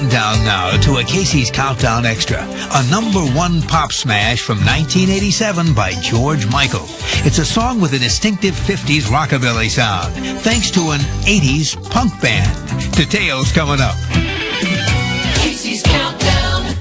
counting down now to a Casey's Countdown Extra, a number one pop smash from 1987 by George Michael. It's a song with a distinctive 50s rockabilly sound, thanks to an 80s punk band. Details coming up. Casey's Countdown.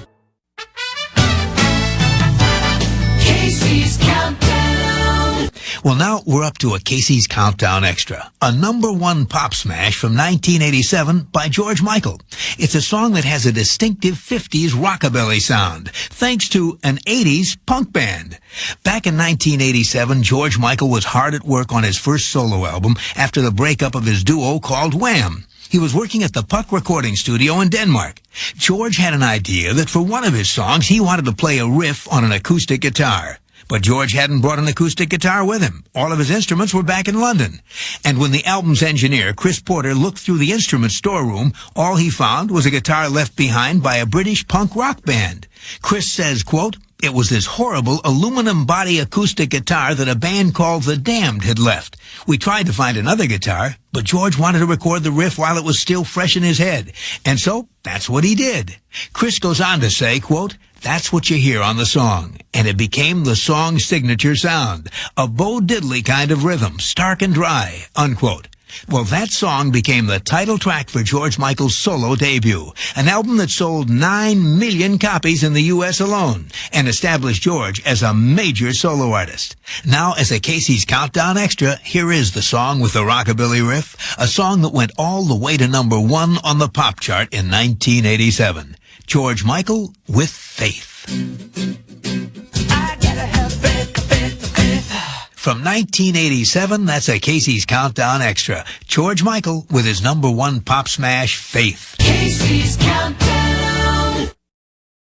Casey's Countdown. Well, now we're up to a Casey's Countdown Extra, a number one pop smash from 1987 by George Michael. It's a song that has a distinctive 50s rockabilly sound, thanks to an 80s punk band. Back in 1987, George Michael was hard at work on his first solo album after the breakup of his duo called Wham! He was working at the Puck recording studio in Denmark. George had an idea that for one of his songs, he wanted to play a riff on an acoustic guitar. But George hadn't brought an acoustic guitar with him. All of his instruments were back in London. And when the album's engineer, Chris Porter, looked through the instrument storeroom, all he found was a guitar left behind by a British punk rock band. Chris says, quote, "It was this horrible aluminum body acoustic guitar that a band called The Damned had left. We tried to find another guitar, but George wanted to record the riff while it was still fresh in his head. And so that's what he did." Chris goes on to say, quote, "That's what you hear on the song, and it became the song's signature sound, a Bo Diddley kind of rhythm, stark and dry," unquote. Well, that song became the title track for George Michael's solo debut, an album that sold 9 million copies in the U.S. alone and established George as a major solo artist. Now, as a Casey's Countdown Extra, here is the song with the rockabilly riff, a song that went all the way to number one on the pop chart in 1987. George Michael with Faith. I gotta have faith, faith, faith. From 1987, that's a Casey's Countdown Extra. George Michael with his number one pop smash, Faith. Casey's Countdown.